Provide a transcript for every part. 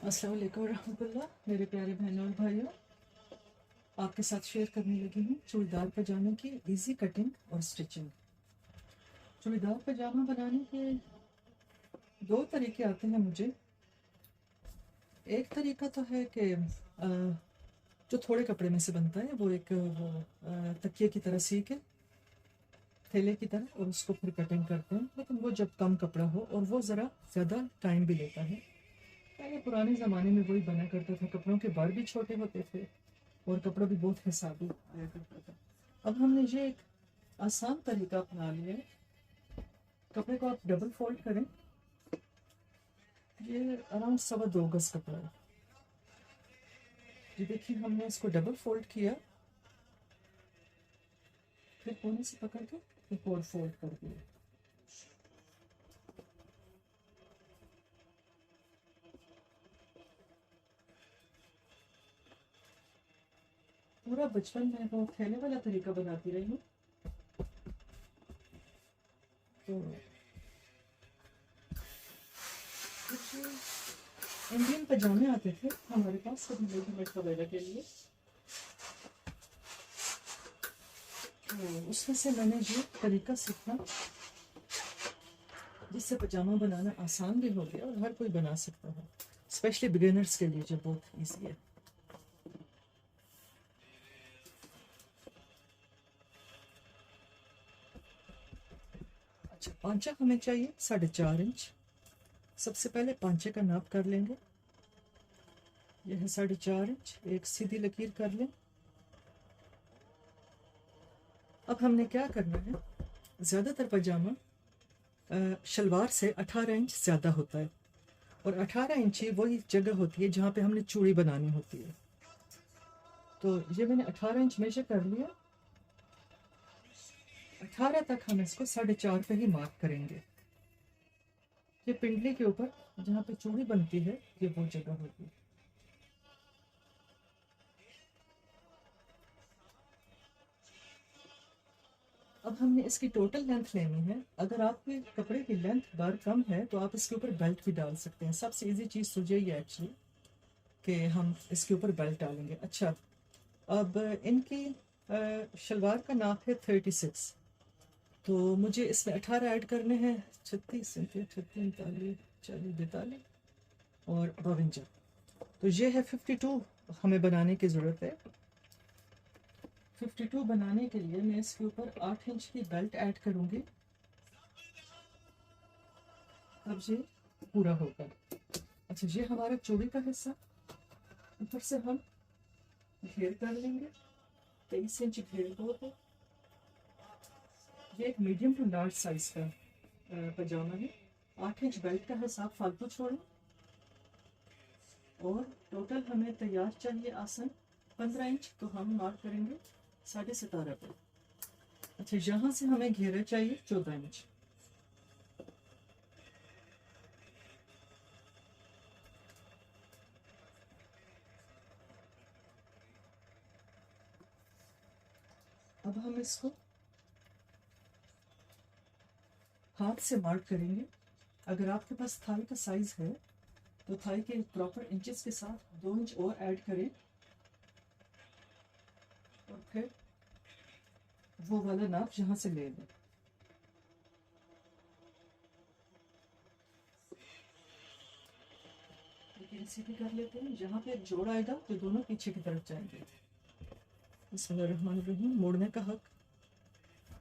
अस्सलाम वालेकुम रहमतुल्लाह। मेरे प्यारे बहनों और भाइयों, आपके साथ शेयर करने लगी हूँ चूड़ीदार पजामे की इजी कटिंग और स्टिचिंग। चूड़ीदार पजामा बनाने के दो तरीके आते हैं मुझे। एक तरीका तो है कि जो थोड़े कपड़े में से बनता है वो एक तकिए की तरह सी के थैले की तरह, और उसको फिर कटिंग करते हैं। लेकिन वो जब कम कपड़ा हो और वो ज़रा ज़्यादा टाइम भी लेता है। पहले पुराने ज़माने में वही बना करता था, कपड़ों के बार भी छोटे होते थे और कपड़ा भी बहुत हिसाबी आया करता था। अब हमने ये एक आसान तरीका अपना लिया है। कपड़े को आप डबल फोल्ड करें। ये अराउंड 2.25 गज कपड़ा है। ये देखिए, हमने इसको डबल फोल्ड किया, फिर कोने से पकड़ के एक और फोल्ड कर दिया। पूरा बचपन में वो थैले वाला तरीका बनाती रही हूँ। तो कुछ इंडियन पजामे आते थे हमारे पास कभी रेडीमेड वगैरह के लिए, तो उसमें से मैंने ये तरीका सीखा, जिससे पजामा बनाना आसान भी हो गया और हर कोई बना सकता है, स्पेशली बिगिनर्स के लिए जो बहुत ईजी है। अच्छा, पांचा हमें चाहिए 4.5 इंच। सबसे पहले पांचे का नाप कर लेंगे। यह है 4.5 इंच। एक सीधी लकीर कर लें। अब हमने क्या करना है, ज़्यादातर पजामा शलवार से 18 इंच ज़्यादा होता है, और 18 इंच ही वही जगह होती है जहाँ पे हमने चूड़ी बनानी होती है। तो ये मैंने 18 इंच मेजर कर लिया। 18 तक हम इसको 4.5 पे ही मार्क करेंगे। ये पिंडली के ऊपर जहाँ पे चूड़ी बनती है, ये वो जगह होगी। अब हमने इसकी टोटल लेंथ लेनी है। अगर आपके कपड़े की लेंथ बार कम है तो आप इसके ऊपर बेल्ट भी डाल सकते हैं। सबसे इजी चीज़ तो यही है एक्चुअली, कि हम इसके ऊपर बेल्ट डालेंगे। अच्छा, अब इनकी शलवार का नाप है 36, तो मुझे इसमें 18 ऐड करने हैं। 36, 36, 39, 40, 42 और 52। तो ये है 52 हमें बनाने की ज़रूरत है। 52 बनाने के लिए मैं इसके ऊपर 8 इंच की बेल्ट ऐड करूँगी, तब ये पूरा होगा। अच्छा, ये हमारा चूड़ी का हिस्सा। ऊपर से हम घेर कर लेंगे। 23 इंच घेर को है। ये एक मीडियम टू लार्ज साइज का पजामा है। 8 इंच बेल्ट का हिसाब फालतू छोड़ें। और टोटल हमें तैयार चाहिए आसन 15 इंच, तो हम मार्क करेंगे 17.5 पे। अच्छा, यहाँ से हमें घेरा चाहिए 14 इंच। अब हम इसको हाथ से मार्क करेंगे। अगर आपके पास थाई का साइज है तो थाई के प्रॉपर इंचेस के साथ 2 इंच और ऐड करें, और फिर वो वाला नाप यहाँ से ले लें। लेकिन इसे भी कर लेते हैं। यहाँ पे एक जोड़ आएगा तो दोनों पीछे की तरफ जाएंगे। बिस्मिल्लाहिर्रहमानिर्रहीम। मोड़ने का हक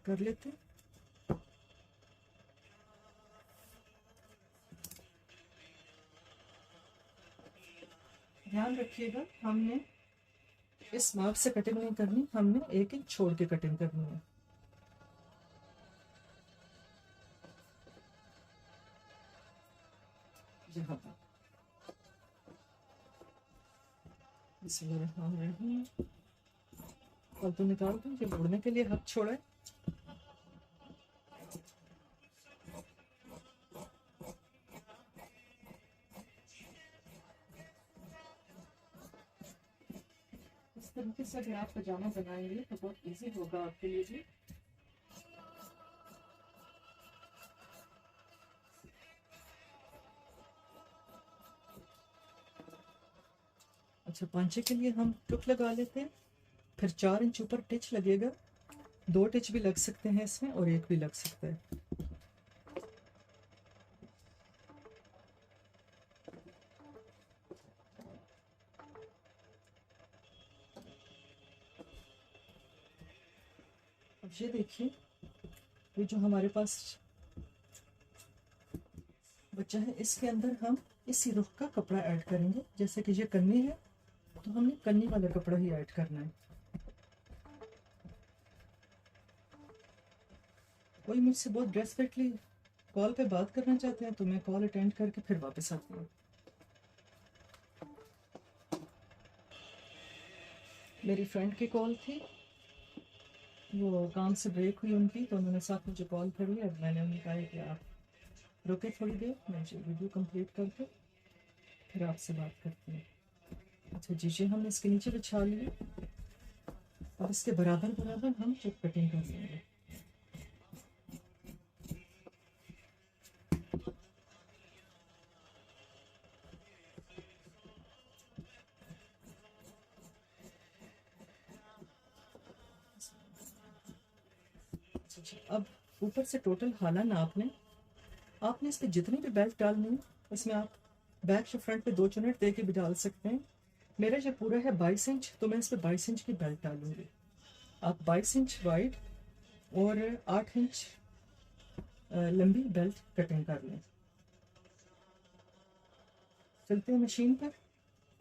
कर लेते हैं। ध्यान रखिएगा, हमने इस माप से कटिंग नहीं करनी, हमने 1 इंच छोड़ के कटिंग करनी है। यहाँ पर बिस्मिल्लाहिर्रहमानिर्रहीम। और तो निकाल दूँ, ये मोड़ने के लिए हक छोड़ा है। इस तरीके से अगर आप पजामा बनाएंगे तो बहुत इजी होगा आपके लिए भी। अच्छा, पांचे के लिए हम टुक लगा लेते हैं, फिर 4 इंच ऊपर टिच लगेगा, 2 टिच भी लग सकते हैं इसमें और एक भी लग सकता है। अब ये देखिए, ये जो हमारे पास बचा है, इसके अंदर हम इसी रुख का कपड़ा ऐड करेंगे। जैसे कि ये कन्नी है तो हमने कन्नी वाला कपड़ा ही ऐड करना है। कोई मुझसे बहुत डेस्परेटली कॉल पे बात करना चाहते हैं तो मैं कॉल अटेंड करके फिर वापस आती हूँ। मेरी फ्रेंड की कॉल थी, वो काम से ब्रेक हुई उनकी, तो उन्होंने साथ मुझे कॉल करी। अब मैंने उन्हें कहा कि आप रुके थोड़ी देर, मैं वीडियो कंप्लीट करके फिर आपसे बात करती हूँ। अच्छा जी, ये हमने इसके नीचे बिछा लिए। अब इसके बराबर बराबर हम चुप कटिंग कर लेंगे। अब ऊपर से टोटल हाला नाप लें। आपने इसके जितनी भी बेल्ट डालनी है, इसमें आप बैक से फ्रंट पे 2 चुनट दे के भी डाल सकते हैं। मेरा जो पूरा है 22 इंच, तो मैं इस पर 22 इंच की बेल्ट डालूंगी। आप 22 इंच वाइड और 8 इंच लंबी बेल्ट कटिंग कर लें। चलते हैं मशीन पर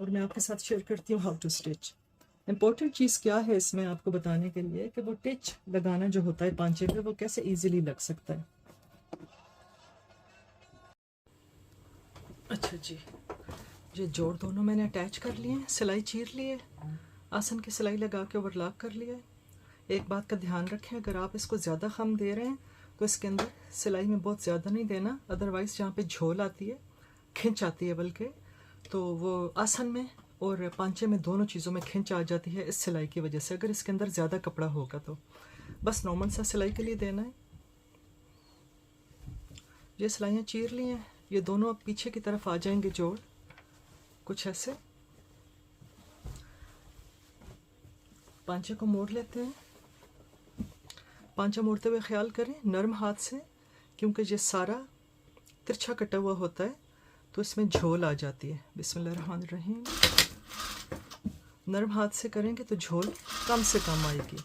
और मैं आपके साथ शेयर करती हूँ हाउ टू स्टिच। इम्पोर्टेंट चीज़ क्या है इसमें आपको बताने के लिए कि वो टिच लगाना जो होता है पांचे पे, वो कैसे इजीली लग सकता है। अच्छा जी, ये जोड़ दोनों मैंने अटैच कर लिए हैं, सिलाई चीर लिए, आसन की सिलाई लगा के ओवरलॉक कर लिया है। एक बात का ध्यान रखें, अगर आप इसको ज़्यादा खम दे रहे हैं तो इसके अंदर सिलाई में बहुत ज़्यादा नहीं देना, अदरवाइज़ जहाँ पे झोल आती है, खिंच आती है बल्कि, तो वो आसन में और पांचे में दोनों चीज़ों में खिंच आ जाती है इस सिलाई की वजह से, अगर इसके अंदर ज़्यादा कपड़ा होगा तो। बस नॉर्मल सा सिलाई के लिए देना है। ये सिलाइयाँ चीर ली हैं, ये दोनों अब पीछे की तरफ आ जाएंगे जोड़, कुछ ऐसे। पांचे को मोड़ लेते हैं। पांचा मोड़ते हुए ख्याल करें नरम हाथ से, क्योंकि ये सारा तिरछा कटा हुआ होता है तो इसमें झोल आ जाती है। बिस्मिल्लाहिर्रहमानिर्रहीम। नरम हाथ से करेंगे तो झोल कम से कम आएगी।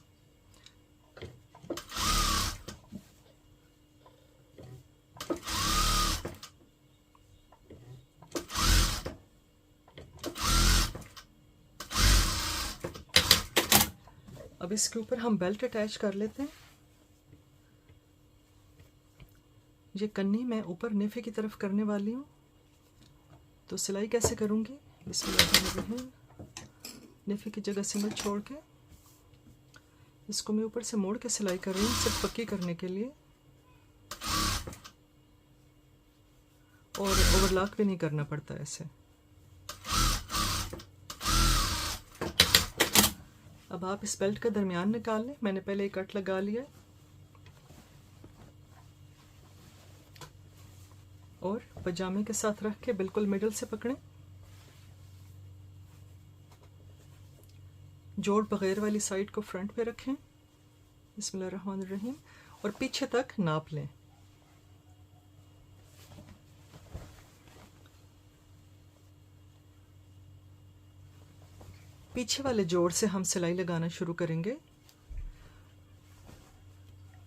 अब इसके ऊपर हम बेल्ट अटैच कर लेते हैं। ये कन्नी मैं ऊपर नेफे की तरफ करने वाली हूँ, तो सिलाई कैसे करूँगी। बिस्मिल्लाहिर्रहमानिर्रहीम। नेफे की जगह सिंगल छोड़ के इसको मैं ऊपर से मोड़ के सिलाई कर रही हूँ, सिर्फ पक्की करने के लिए, और ओवरलॉक भी नहीं करना पड़ता ऐसे। अब आप इस बेल्ट का दरमियान निकाल लें। मैंने पहले एक कट लगा लिया और पजामे के साथ रख के बिल्कुल मिडल से पकड़ें। जोड़ बगैर वाली साइड को फ्रंट पे रखें। बिस्मिल्लाहिर्रहमानिर्रहीम। और पीछे तक नाप लें। पीछे वाले जोड़ से हम सिलाई लगाना शुरू करेंगे।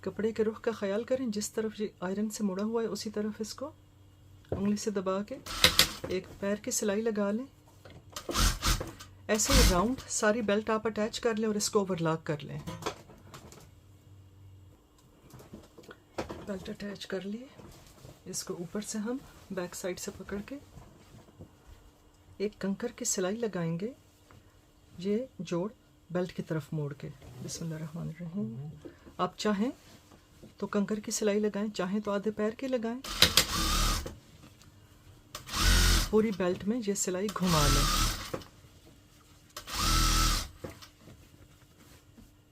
कपड़े के रुख का ख्याल करें, जिस तरफ ये आयरन से मुड़ा हुआ है उसी तरफ इसको उंगली से दबा के एक पैर की सिलाई लगा लें। ऐसे ही राउंड सारी बेल्ट आप अटैच कर लें और इसको ओवरलॉक कर लें। बेल्ट अटैच कर लिए, इसको ऊपर से हम बैक साइड से पकड़ के एक कंकर की सिलाई लगाएंगे, ये जोड़ बेल्ट की तरफ मोड़ के। बिस्मिल्लाहिर्रहमानिर्रहीम। आप चाहें तो कंकर की सिलाई लगाएं, चाहें तो आधे पैर की लगाएं। पूरी बेल्ट में ये सिलाई घुमा लें।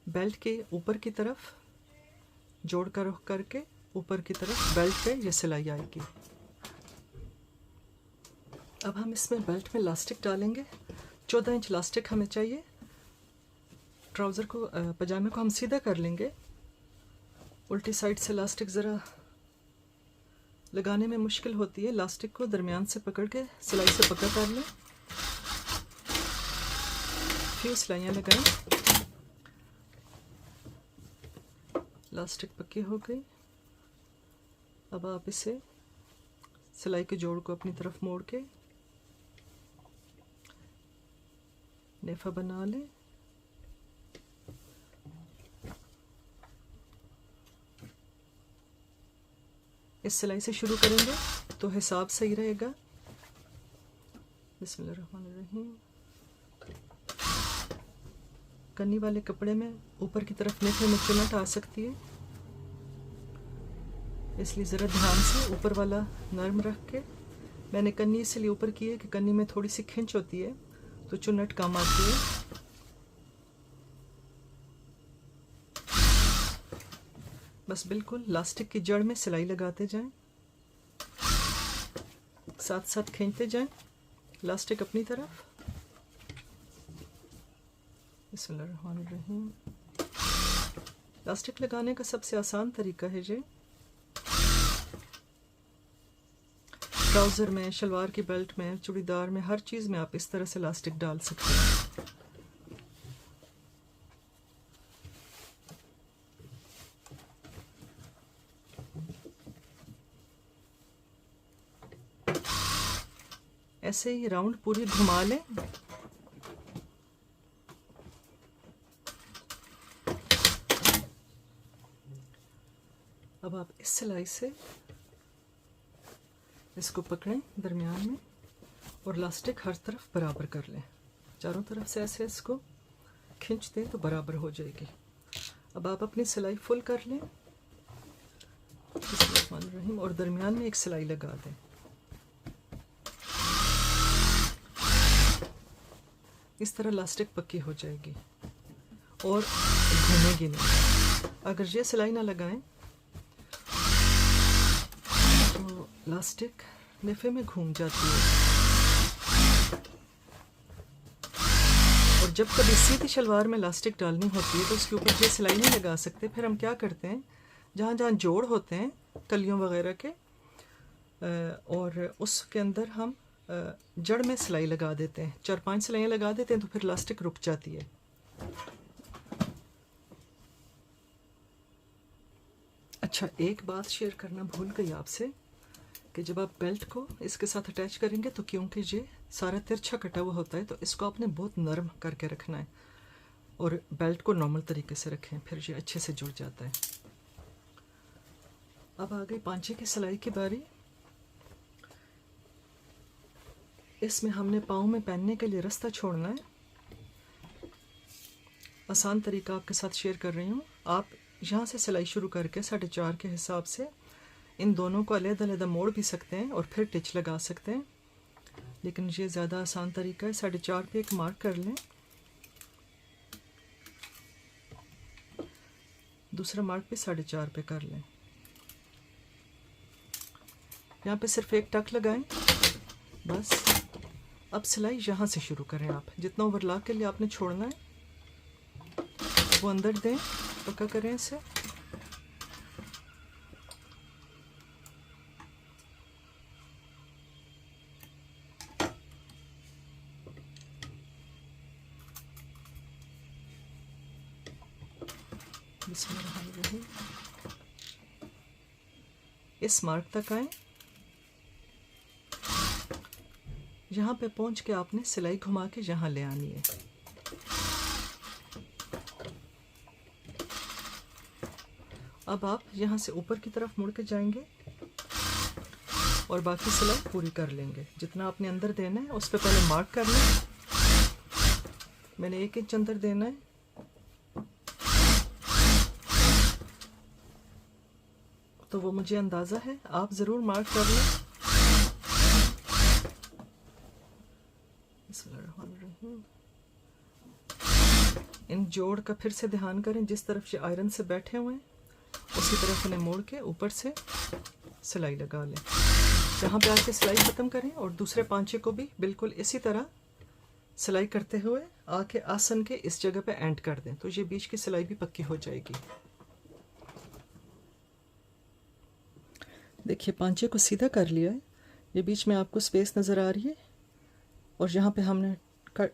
बेल्ट के ऊपर की तरफ जोड़ का रुख करके ऊपर की तरफ बेल्ट पे ये सिलाई आएगी। अब हम इसमें बेल्ट में इलास्टिक डालेंगे। 14 इंच इलास्टिक हमें चाहिए। ट्राउज़र को पजामे को हम सीधा कर लेंगे। उल्टी साइड से इलास्टिक ज़रा लगाने में मुश्किल होती है। इलास्टिक को दरमियान से पकड़ के सिलाई से पकड़ कर लें। फिर सिलाइयाँ लगाएं। इलास्टिक पक्की हो गई। अब आप इसे सिलाई के जोड़ को अपनी तरफ मोड़ के नेफा बना लें। इस सिलाई से शुरू करेंगे तो हिसाब सही रहेगा। बिस्मिल्लाहिर्रहमानिर्रहीम। कन्नी वाले कपड़े में ऊपर की तरफ नेफे में चुनट आ सकती है, इसलिए ज़रा ध्यान से ऊपर वाला नरम रख के। मैंने कन्नी इसलिए ऊपर की है कि कन्नी में थोड़ी सी खिंच होती है तो चुनट काम आती है। बस बिल्कुल इलास्टिक की जड़ में सिलाई लगाते जाएं, साथ साथ खींचते जाएं इलास्टिक अपनी तरफ। बिस्मिल्लाहिर्रहमानिर्रहीम। इलास्टिक लगाने का सबसे आसान तरीका है ये। ट्राउज़र में, शलवार की बेल्ट में, चूड़ीदार में, हर चीज़ में आप इस तरह से इलास्टिक डाल सकते हैं। ऐसे ही राउंड पूरी घुमा लें। अब आप इस सिलाई से इसको पकड़ें दरमियान में और इलास्टिक हर तरफ बराबर कर लें। चारों तरफ से ऐसे इसको खींच दें तो बराबर हो जाएगी। अब आप अपनी सिलाई फुल कर लें और दरमियान में एक सिलाई लगा दें। इस तरह इलास्टिक पक्की हो जाएगी और घूमेगी नहीं। अगर ये सिलाई ना लगाएं तो इलास्टिक नेफे में घूम जाती है। और जब कभी सीधी शलवार में इलास्टिक डालनी होती है तो उसके ऊपर ये सिलाई नहीं लगा सकते। फिर हम क्या करते हैं, जहाँ जहाँ जोड़ होते हैं कलियों वगैरह के, और उसके अंदर हम जड़ में सिलाई लगा देते हैं। 4-5 सिलाइयाँ लगा देते हैं तो फिर इलास्टिक रुक जाती है। अच्छा, एक बात शेयर करना भूल गई आपसे कि जब आप बेल्ट को इसके साथ अटैच करेंगे तो क्योंकि ये सारा तिरछा कटा हुआ होता है तो इसको आपने बहुत नरम करके रखना है और बेल्ट को नॉर्मल तरीके से रखें, फिर ये अच्छे से जुड़ जाता है। अब आ गई पांचे की सिलाई की बारी। इसमें हमने पाँव में पहनने के लिए रास्ता छोड़ना है। आसान तरीका आपके साथ शेयर कर रही हूँ। आप यहाँ से सिलाई शुरू करके 4.5 के हिसाब से इन दोनों को अलग-अलग मोड़ भी सकते हैं और फिर टिच लगा सकते हैं, लेकिन ये ज़्यादा आसान तरीका है। 4.5 पे एक मार्क कर लें, दूसरा मार्क भी 4.5 पे कर लें। यहाँ पे सिर्फ एक टक लगाएं बस। अब सिलाई यहाँ से शुरू करें। आप जितना ओवरलॉक के लिए आपने छोड़ना है वो अंदर दें, पक्का करें इसे। बिस्मिल्लाहिर्रहमानिर्रहीम। इस मार्क तक आए। यहाँ पे पहुँच के आपने सिलाई घुमा के यहाँ ले आनी है। अब आप यहाँ से ऊपर की तरफ मुड़ के जाएंगे और बाकी सिलाई पूरी कर लेंगे। जितना आपने अंदर देना है उस पर पहले मार्क कर लें। मैंने 1 इंच अंदर देना है। तो वो मुझे अंदाज़ा है, आप ज़रूर मार्क कर लें। इन जोड़ का फिर से ध्यान करें, जिस तरफ ये आयरन से बैठे हुए हैं उसी तरफ उन्हें मोड़ के ऊपर से सिलाई लगा लें। जहाँ पे आके सिलाई ख़त्म करें और दूसरे पांचे को भी बिल्कुल इसी तरह सिलाई करते हुए आके आसन के इस जगह पे एंड कर दें, तो ये बीच की सिलाई भी पक्की हो जाएगी। देखिए पांचे को सीधा कर लिया है, ये बीच में आपको स्पेस नज़र आ रही है, और यहाँ पे हमने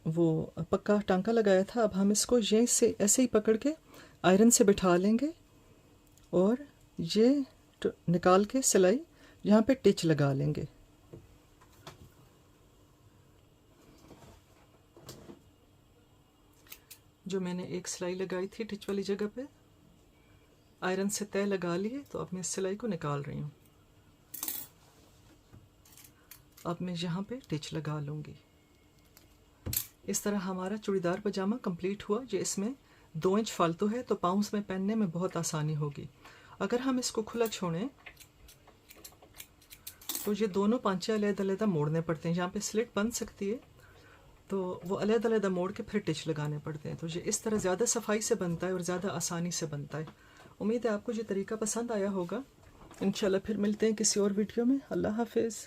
वो पक्का टांका लगाया था। अब हम इसको यहीं से ऐसे ही पकड़ के आयरन से बिठा लेंगे और ये निकाल के सिलाई यहाँ पे टिच लगा लेंगे। जो मैंने एक सिलाई लगाई थी टिच वाली जगह पे, आयरन से तय लगा लिए, तो अब मैं इस सिलाई को निकाल रही हूँ। अब मैं यहाँ पे टिच लगा लूँगी। इस तरह हमारा चूड़ीदार पजामा कंप्लीट हुआ। ये इसमें 2 इंच फालतू है, तो पाउंस में पहनने में बहुत आसानी होगी। अगर हम इसको खुला छोड़ें तो ये दोनों पांचे अलग-अलग मोड़ने पड़ते हैं। यहाँ पे स्लिट बन सकती है, तो वो अलग-अलग मोड़ के फिर टिच लगाने पड़ते हैं। तो ये इस तरह ज़्यादा सफाई से बनता है और ज़्यादा आसानी से बनता है। उम्मीद है आपको ये तरीका पसंद आया होगा। इंशाल्लाह फिर मिलते हैं किसी और वीडियो में। अल्लाह हाफिज़।